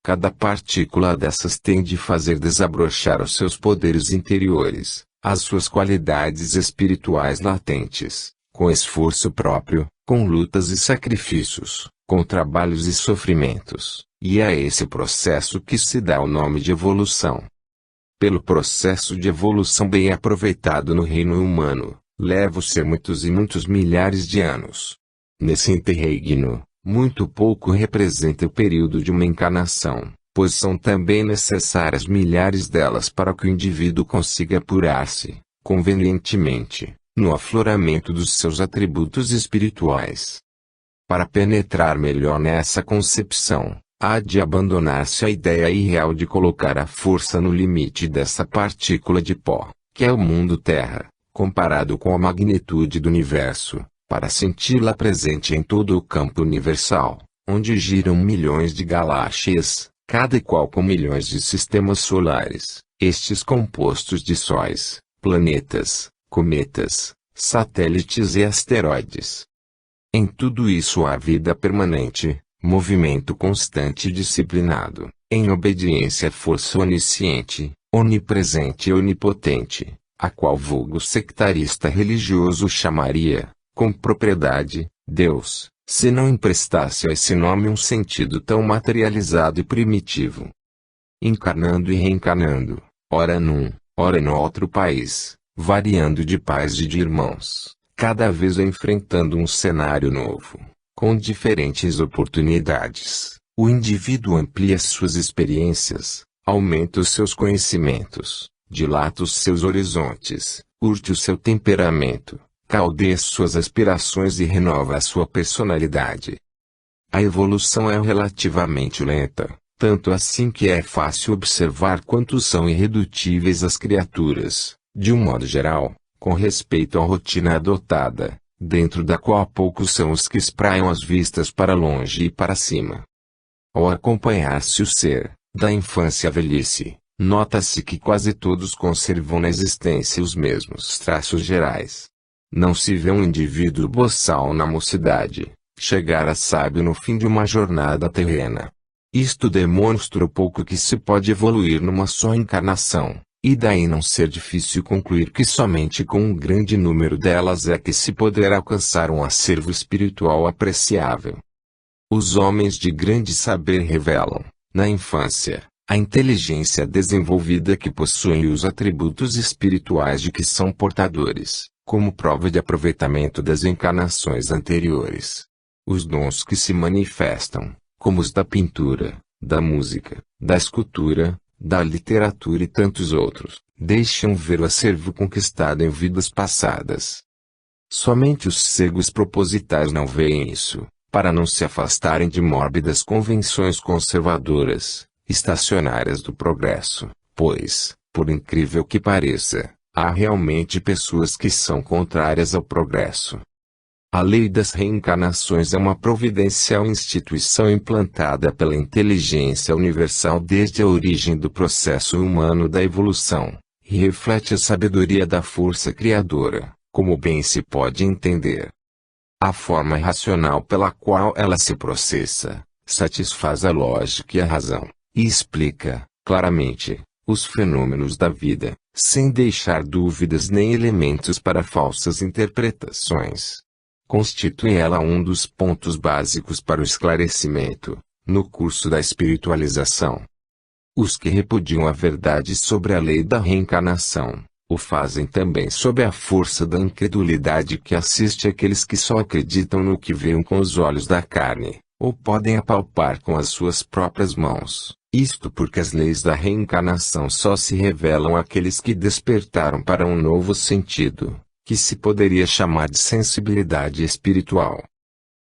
Cada partícula dessas tem de fazer desabrochar os seus poderes interiores, as suas qualidades espirituais latentes, com esforço próprio, com lutas e sacrifícios, com trabalhos e sofrimentos, e é esse processo que se dá o nome de evolução. Pelo processo de evolução bem aproveitado no reino humano, leva-se muitos e muitos milhares de anos. Nesse interregno, muito pouco representa o período de uma encarnação, pois são também necessárias milhares delas para que o indivíduo consiga apurar-se, convenientemente, no afloramento dos seus atributos espirituais. Para penetrar melhor nessa concepção, há de abandonar-se a ideia irreal de colocar a força no limite dessa partícula de pó, que é o mundo Terra, comparado com a magnitude do universo, para senti-la presente em todo o campo universal, onde giram milhões de galáxias, cada qual com milhões de sistemas solares, estes compostos de sóis, planetas, cometas, satélites e asteroides. Em tudo isso há vida permanente, movimento constante e disciplinado, em obediência à força onisciente, onipresente e onipotente, a qual vulgo sectarista religioso chamaria, com propriedade, Deus, se não emprestasse a esse nome um sentido tão materializado e primitivo. Encarnando e reencarnando, ora num, ora no outro país, variando de pais e de irmãos, cada vez enfrentando um cenário novo, com diferentes oportunidades, o indivíduo amplia suas experiências, aumenta os seus conhecimentos, dilata os seus horizontes, curte o seu temperamento, caldeia suas aspirações e renova a sua personalidade. A evolução é relativamente lenta, tanto assim que é fácil observar quanto são irredutíveis as criaturas, de um modo geral, com respeito à rotina adotada, dentro da qual poucos são os que espraiam as vistas para longe e para cima. Ao acompanhar-se o ser, da infância à velhice, nota-se que quase todos conservam na existência os mesmos traços gerais. Não se vê um indivíduo boçal na mocidade, chegar a sábio no fim de uma jornada terrena. Isto demonstra o pouco que se pode evoluir numa só encarnação, e daí não ser difícil concluir que somente com um grande número delas é que se poderá alcançar um acervo espiritual apreciável. Os homens de grande saber revelam, na infância, a inteligência desenvolvida que possuem e os atributos espirituais de que são portadores, como prova de aproveitamento das encarnações anteriores. Os dons que se manifestam, como os da pintura, da música, da escultura, da literatura e tantos outros, deixam ver o acervo conquistado em vidas passadas. Somente os cegos propositais não veem isso, para não se afastarem de mórbidas convenções conservadoras, estacionárias do progresso, pois, por incrível que pareça, há realmente pessoas que são contrárias ao progresso. A lei das reencarnações é uma providencial instituição implantada pela inteligência universal desde a origem do processo humano da evolução, e reflete a sabedoria da força criadora, como bem se pode entender. A forma racional pela qual ela se processa, satisfaz a lógica e a razão, e explica, claramente, os fenômenos da vida, sem deixar dúvidas nem elementos para falsas interpretações. Constitui ela um dos pontos básicos para o esclarecimento, no curso da espiritualização. Os que repudiam a verdade sobre a lei da reencarnação, o fazem também sob a força da incredulidade que assiste àqueles que só acreditam no que veem com os olhos da carne, ou podem apalpar com as suas próprias mãos. Isto porque as leis da reencarnação só se revelam àqueles que despertaram para um novo sentido, que se poderia chamar de sensibilidade espiritual.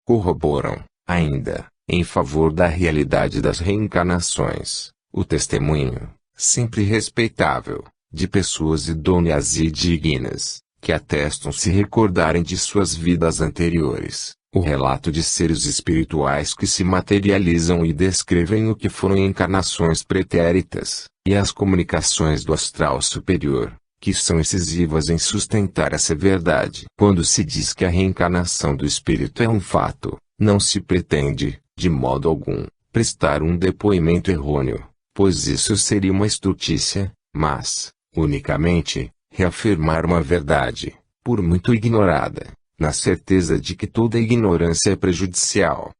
Corroboram, ainda, em favor da realidade das reencarnações, o testemunho, sempre respeitável, de pessoas idôneas e dignas, que atestam se recordarem de suas vidas anteriores, o relato de seres espirituais que se materializam e descrevem o que foram encarnações pretéritas, e as comunicações do astral superior, que são incisivas em sustentar essa verdade. Quando se diz que a reencarnação do espírito é um fato, não se pretende, de modo algum, prestar um depoimento errôneo, pois isso seria uma estultícia, mas, unicamente, reafirmar uma verdade, por muito ignorada, na certeza de que toda ignorância é prejudicial.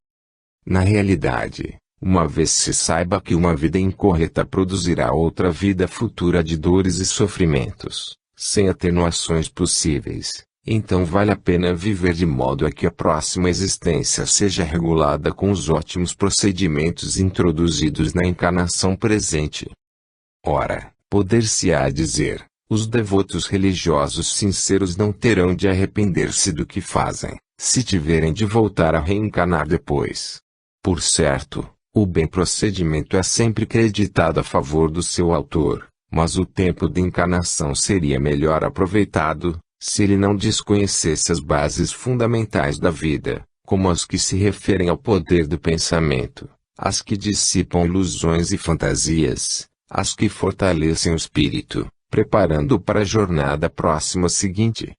Na realidade, uma vez se saiba que uma vida incorreta produzirá outra vida futura de dores e sofrimentos, sem atenuações possíveis, então vale a pena viver de modo a que a próxima existência seja regulada com os ótimos procedimentos introduzidos na encarnação presente. Ora, poder-se-á dizer, os devotos religiosos sinceros não terão de arrepender-se do que fazem, se tiverem de voltar a reencarnar depois. Por certo, o bem procedimento é sempre creditado a favor do seu autor, mas o tempo de encarnação seria melhor aproveitado, Se ele não desconhecesse as bases fundamentais da vida, como as que se referem ao poder do pensamento, as que dissipam ilusões e fantasias, as que fortalecem o espírito, preparando-o para a jornada próxima seguinte.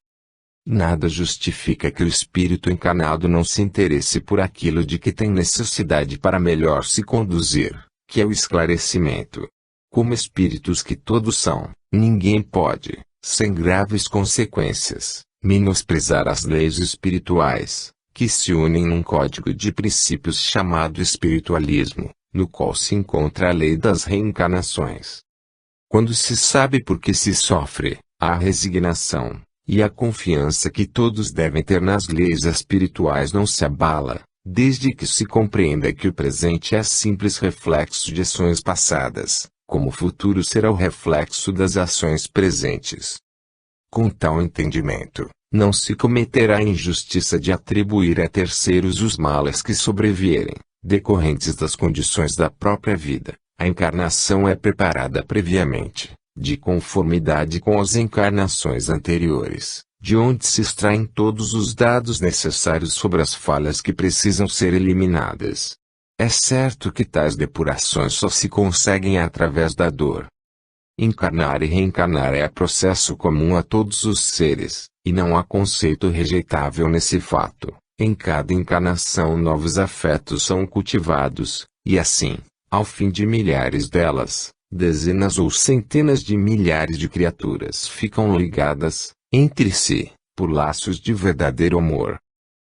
Nada justifica que o espírito encarnado não se interesse por aquilo de que tem necessidade para melhor se conduzir, que é o esclarecimento. Como espíritos que todos são, ninguém pode, sem graves consequências, menosprezar as leis espirituais, que se unem num código de princípios chamado espiritualismo, no qual se encontra a lei das reencarnações. Quando se sabe por que se sofre, há a resignação, e a confiança que todos devem ter nas leis espirituais não se abala, desde que se compreenda que o presente é simples reflexo de ações passadas, como o futuro será o reflexo das ações presentes. Com tal entendimento, não se cometerá a injustiça de atribuir a terceiros os males que sobrevierem, decorrentes das condições da própria vida. A encarnação é preparada previamente, de conformidade com as encarnações anteriores, de onde se extraem todos os dados necessários sobre as falhas que precisam ser eliminadas. É certo que tais depurações só se conseguem através da dor. Encarnar e reencarnar é processo comum a todos os seres, e não há conceito rejeitável nesse fato. Em cada encarnação novos afetos são cultivados, e assim, ao fim de milhares delas, dezenas ou centenas de milhares de criaturas ficam ligadas, entre si, por laços de verdadeiro amor.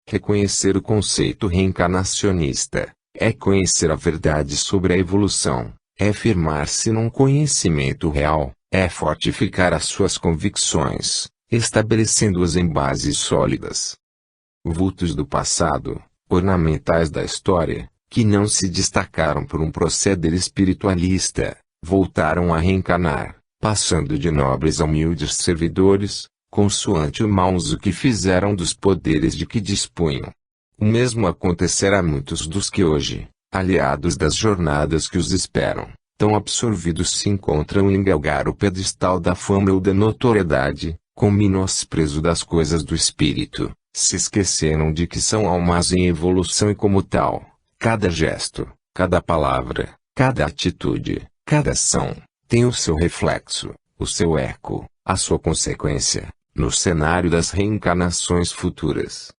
Reconhecer o conceito reencarnacionista é conhecer a verdade sobre a evolução, é firmar-se num conhecimento real, é fortificar as suas convicções, estabelecendo-as em bases sólidas. Vultos do passado, ornamentais da história, que não se destacaram por um proceder espiritualista, voltaram a reencarnar, passando de nobres a humildes servidores, consoante o mau uso que fizeram dos poderes de que dispunham. O mesmo acontecerá a muitos dos que hoje, aliados das jornadas que os esperam, tão absorvidos se encontram em galgar o pedestal da fama ou da notoriedade, com menosprezo das coisas do espírito, se esqueceram de que são almas em evolução e como tal, cada gesto, cada palavra, cada atitude, cada ação, tem o seu reflexo, o seu eco, a sua consequência, no cenário das reencarnações futuras.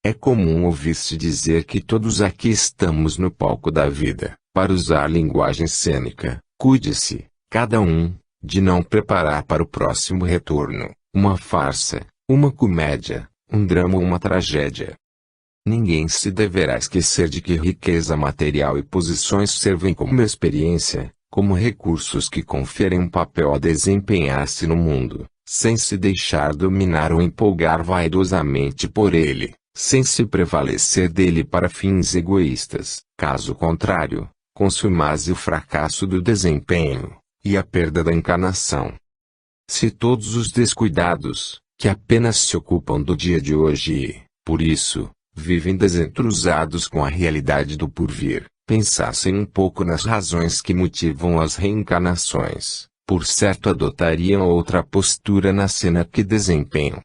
É comum ouvir-se dizer que todos aqui estamos no palco da vida, para usar linguagem cênica. Cuide-se, cada um, de não preparar para o próximo retorno, uma farsa, uma comédia, um drama ou uma tragédia. Ninguém se deverá esquecer de que riqueza material e posições servem como experiência, como recursos que conferem um papel a desempenhar-se no mundo, sem se deixar dominar ou empolgar vaidosamente por ele, sem se prevalecer dele para fins egoístas. Caso contrário, consumase o fracasso do desempenho, e a perda da encarnação. Se todos os descuidados, que apenas se ocupam do dia de hoje e, por isso, vivem desentrusados com a realidade do porvir, pensassem um pouco nas razões que motivam as reencarnações, por certo adotariam outra postura na cena que desempenham.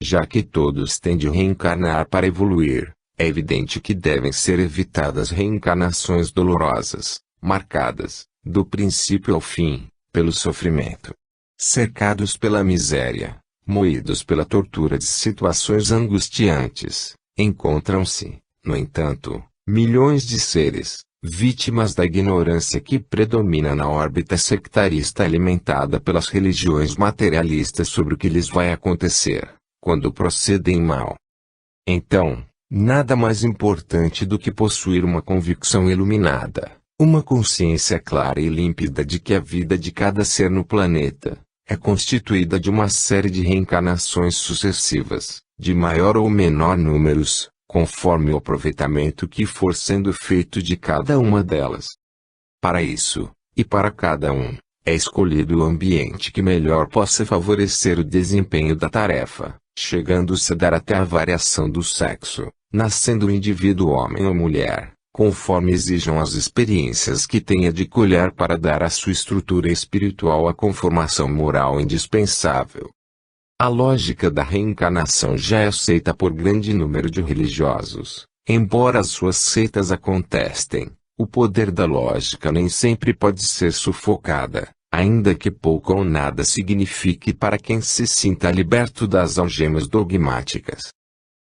Já que todos têm de reencarnar para evoluir, é evidente que devem ser evitadas reencarnações dolorosas, marcadas, do princípio ao fim, pelo sofrimento. Cercados pela miséria, moídos pela tortura de situações angustiantes, encontram-se, no entanto, milhões de seres, vítimas da ignorância que predomina na órbita sectarista alimentada pelas religiões materialistas sobre o que lhes vai acontecer, quando procedem mal. Então, nada mais importante do que possuir uma convicção iluminada, uma consciência clara e límpida de que a vida de cada ser no planeta é constituída de uma série de reencarnações sucessivas, de maior ou menor números, conforme o aproveitamento que for sendo feito de cada uma delas. Para isso, e para cada um, é escolhido o ambiente que melhor possa favorecer o desempenho da tarefa, chegando-se a dar até a variação do sexo, nascendo o indivíduo homem ou mulher, conforme exijam as experiências que tenha de colher para dar à sua estrutura espiritual a conformação moral indispensável. A lógica da reencarnação já é aceita por grande número de religiosos, embora as suas seitas a contestem. O poder da lógica nem sempre pode ser sufocada, ainda que pouco ou nada signifique para quem se sinta liberto das algemas dogmáticas.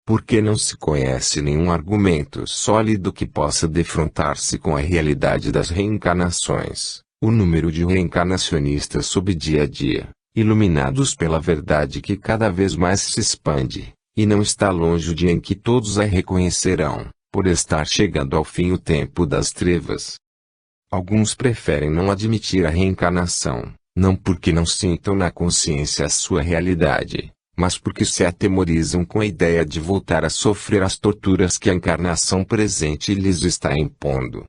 Porque não se conhece nenhum argumento sólido que possa defrontar-se com a realidade das reencarnações. O número de reencarnacionistas sobe dia a dia, iluminados pela verdade que cada vez mais se expande, e não está longe o dia em que todos a reconhecerão, por estar chegando ao fim o tempo das trevas. Alguns preferem não admitir a reencarnação, não porque não sintam na consciência a sua realidade, mas porque se atemorizam com a ideia de voltar a sofrer as torturas que a encarnação presente lhes está impondo.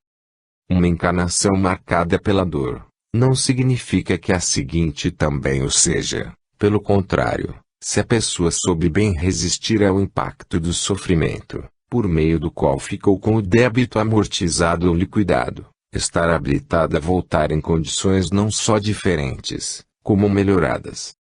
Uma encarnação marcada pela dor, não significa que a seguinte também o seja. Pelo contrário, se a pessoa soube bem resistir ao impacto do sofrimento, por meio do qual ficou com o débito amortizado ou liquidado, estará habilitada a voltar em condições não só diferentes, como melhoradas.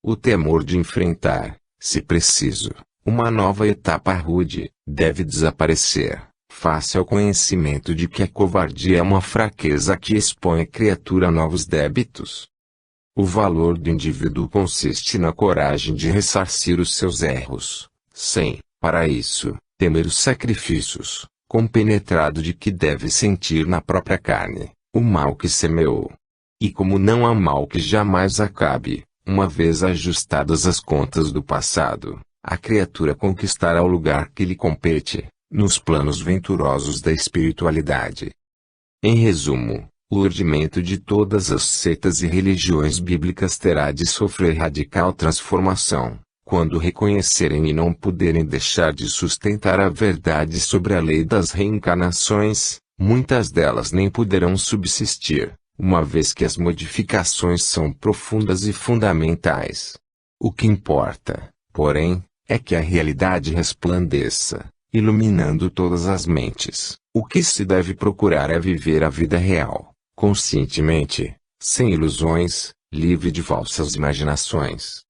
O temor de enfrentar, se preciso, uma nova etapa rude, deve desaparecer, face ao conhecimento de que a covardia é uma fraqueza que expõe a criatura a novos débitos. O valor do indivíduo consiste na coragem de ressarcir os seus erros, sem, para isso, temer os sacrifícios, compenetrado de que deve sentir na própria carne o mal que semeou. E como não há mal que jamais acabe, uma vez ajustadas as contas do passado, a criatura conquistará o lugar que lhe compete, nos planos venturosos da espiritualidade. Em resumo, o urdimento de todas as seitas e religiões bíblicas terá de sofrer radical transformação, quando reconhecerem e não puderem deixar de sustentar a verdade sobre a lei das reencarnações. Muitas delas nem poderão subsistir, uma vez que as modificações são profundas e fundamentais. O que importa, porém, é que a realidade resplandeça, iluminando todas as mentes. O que se deve procurar é viver a vida real, conscientemente, sem ilusões, livre de falsas imaginações.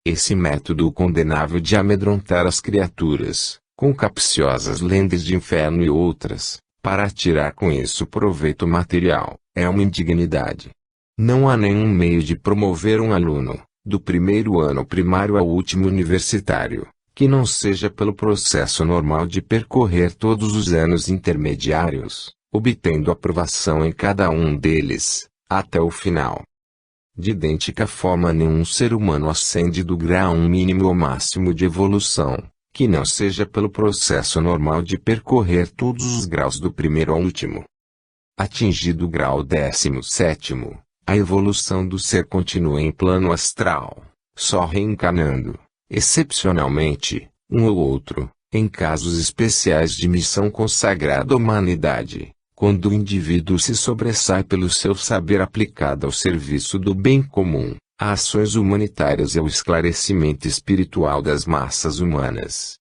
Esse método condenável de amedrontar as criaturas, com capciosas lendas de inferno e outras, para tirar com isso proveito material, é uma indignidade. Não há nenhum meio de promover um aluno, do primeiro ano primário ao último universitário, que não seja pelo processo normal de percorrer todos os anos intermediários, obtendo aprovação em cada um deles, até o final. De idêntica forma nenhum ser humano ascende do grau mínimo ao máximo de evolução, que não seja pelo processo normal de percorrer todos os graus do primeiro ao último. Atingido o grau 17º, a evolução do ser continua em plano astral, só reencarnando, excepcionalmente, um ou outro, em casos especiais de missão consagrada à humanidade, quando o indivíduo se sobressai pelo seu saber aplicado ao serviço do bem comum, a ações humanitárias e ao esclarecimento espiritual das massas humanas.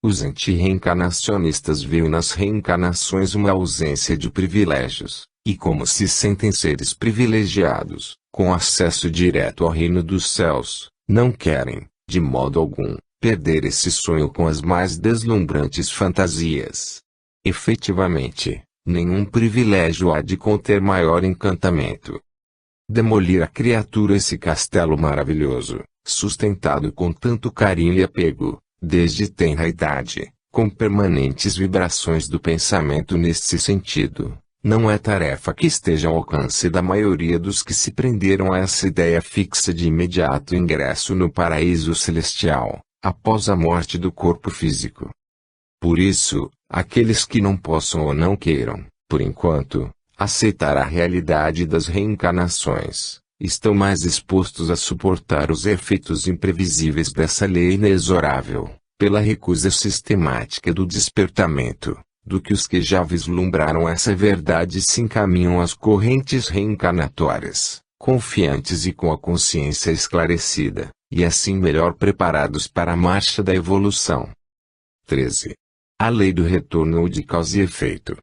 Os anti-reencarnacionistas veem nas reencarnações uma ausência de privilégios, e como se sentem seres privilegiados, com acesso direto ao reino dos céus, não querem, de modo algum, perder esse sonho com as mais deslumbrantes fantasias. Efetivamente, nenhum privilégio há de conter maior encantamento. Demolir a criatura esse castelo maravilhoso, sustentado com tanto carinho e apego, desde tenra idade, com permanentes vibrações do pensamento nesse sentido, não é tarefa que esteja ao alcance da maioria dos que se prenderam a essa ideia fixa de imediato ingresso no paraíso celestial, após a morte do corpo físico. Por isso, aqueles que não possam ou não queiram, por enquanto, aceitar a realidade das reencarnações, estão mais expostos a suportar os efeitos imprevisíveis dessa lei inexorável, pela recusa sistemática do despertamento, do que os que já vislumbraram essa verdade se encaminham às correntes reencarnatórias, confiantes e com a consciência esclarecida, e assim melhor preparados para a marcha da evolução. 13. A lei do retorno ou de causa e efeito.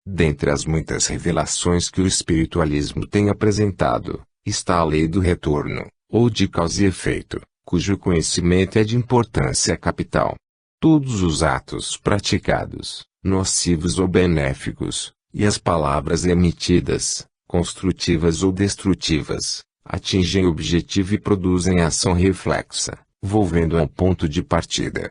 Dentre as muitas revelações que o espiritualismo tem apresentado, está a lei do retorno, ou de causa e efeito, cujo conhecimento é de importância capital. Todos os atos praticados, nocivos ou benéficos, e as palavras emitidas, construtivas ou destrutivas, atingem o objetivo e produzem ação reflexa, volvendo ao ponto de partida.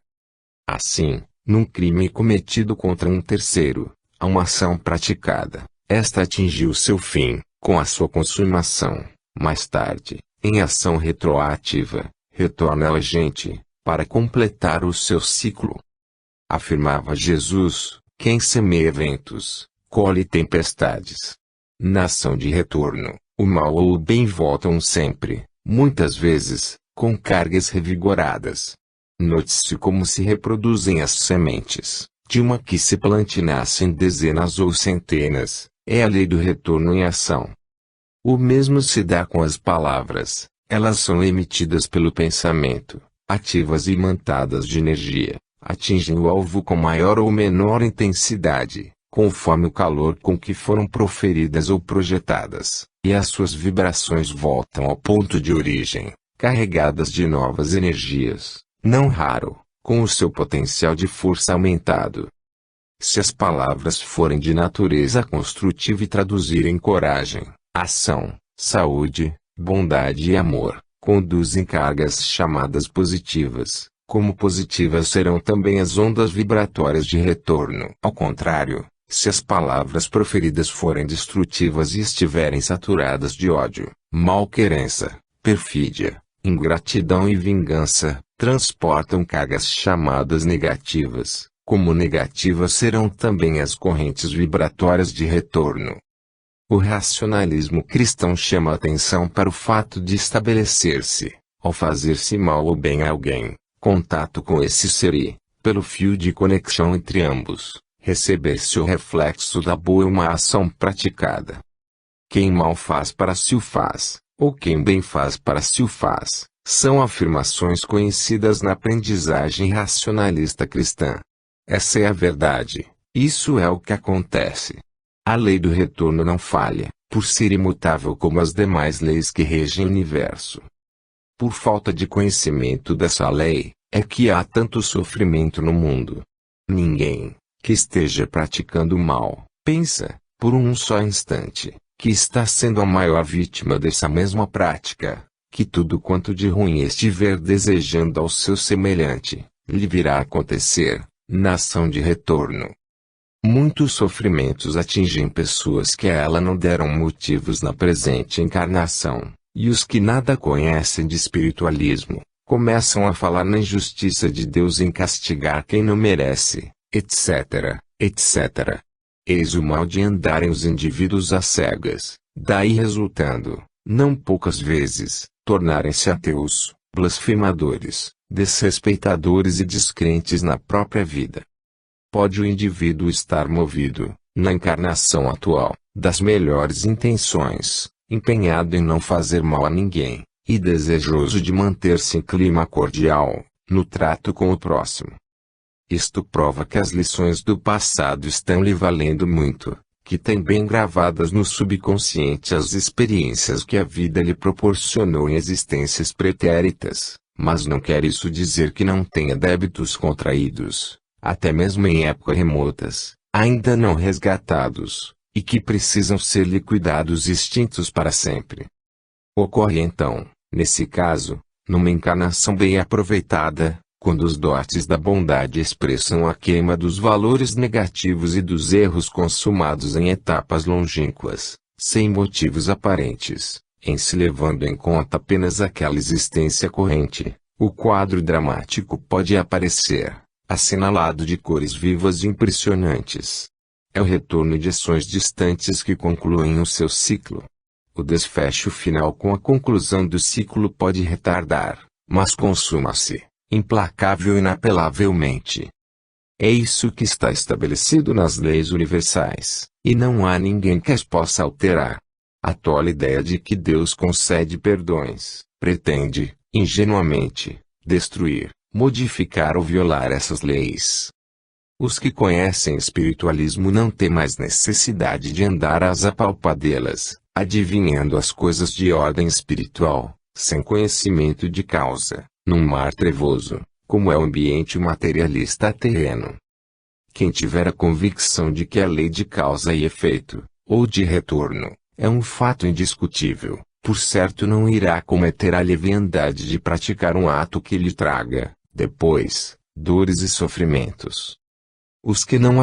Assim, num crime cometido contra um terceiro, há uma ação praticada, esta atingiu seu fim, com a sua consumação. Mais tarde, em ação retroativa, retorna ao agente, para completar o seu ciclo. Afirmava Jesus, quem semeia ventos, colhe tempestades. Na ação de retorno, o mal ou o bem voltam sempre, muitas vezes, com cargas revigoradas. Note-se como se reproduzem as sementes, de uma que se plante nascem dezenas ou centenas, é a lei do retorno em ação. O mesmo se dá com as palavras, elas são emitidas pelo pensamento, ativas e imantadas de energia, atingem o alvo com maior ou menor intensidade, conforme o calor com que foram proferidas ou projetadas, e as suas vibrações voltam ao ponto de origem, carregadas de novas energias, não raro, com o seu potencial de força aumentado. Se as palavras forem de natureza construtiva e traduzirem coragem, ação, saúde, bondade e amor, conduzem cargas chamadas positivas, como positivas serão também as ondas vibratórias de retorno. Ao contrário, se as palavras proferidas forem destrutivas e estiverem saturadas de ódio, malquerença, perfídia, ingratidão e vingança, transportam cargas chamadas negativas, como negativas serão também as correntes vibratórias de retorno. O racionalismo cristão chama a atenção para o fato de estabelecer-se, ao fazer-se mal ou bem a alguém, contato com esse ser e, pelo fio de conexão entre ambos, receber-se o reflexo da boa uma ação praticada. Quem mal faz para si o faz, ou quem bem faz para si o faz, são afirmações conhecidas na aprendizagem racionalista cristã. Essa é a verdade, isso é o que acontece. A lei do retorno não falha, por ser imutável como as demais leis que regem o universo. Por falta de conhecimento dessa lei, é que há tanto sofrimento no mundo. Ninguém, que esteja praticando o mal, pensa, por um só instante, que está sendo a maior vítima dessa mesma prática, que tudo quanto de ruim estiver desejando ao seu semelhante, lhe virá a acontecer, na ação de retorno. Muitos sofrimentos atingem pessoas que a ela não deram motivos na presente encarnação, e os que nada conhecem de espiritualismo, começam a falar na injustiça de Deus em castigar quem não merece, etc., etc. Eis o mal de andarem os indivíduos às cegas, daí resultando, não poucas vezes, tornarem-se ateus, blasfemadores, desrespeitadores e descrentes na própria vida. Pode o indivíduo estar movido, na encarnação atual, das melhores intenções, empenhado em não fazer mal a ninguém, e desejoso de manter-se em clima cordial, no trato com o próximo. Isto prova que as lições do passado estão lhe valendo muito, que tem bem gravadas no subconsciente as experiências que a vida lhe proporcionou em existências pretéritas, mas não quer isso dizer que não tenha débitos contraídos, até mesmo em épocas remotas, ainda não resgatados, e que precisam ser liquidados e extintos para sempre. Ocorre então, nesse caso, numa encarnação bem aproveitada, quando os dotes da bondade expressam a queima dos valores negativos e dos erros consumados em etapas longínquas, sem motivos aparentes, em se levando em conta apenas aquela existência corrente, o quadro dramático pode aparecer, assinalado de cores vivas e impressionantes. É o retorno de ações distantes que concluem o seu ciclo. O desfecho final com a conclusão do ciclo pode retardar, mas consuma-se, implacável e inapelavelmente. É isso que está estabelecido nas leis universais, e não há ninguém que as possa alterar. A tola ideia de que Deus concede perdões, pretende, ingenuamente, destruir, modificar ou violar essas leis. Os que conhecem espiritualismo não têm mais necessidade de andar às apalpadelas, adivinhando as coisas de ordem espiritual, sem conhecimento de causa, num mar trevoso, como é o ambiente materialista terreno. Quem tiver a convicção de que a lei de causa e efeito, ou de retorno, é um fato indiscutível, por certo não irá cometer a leviandade de praticar um ato que lhe traga, depois, dores e sofrimentos. Os que não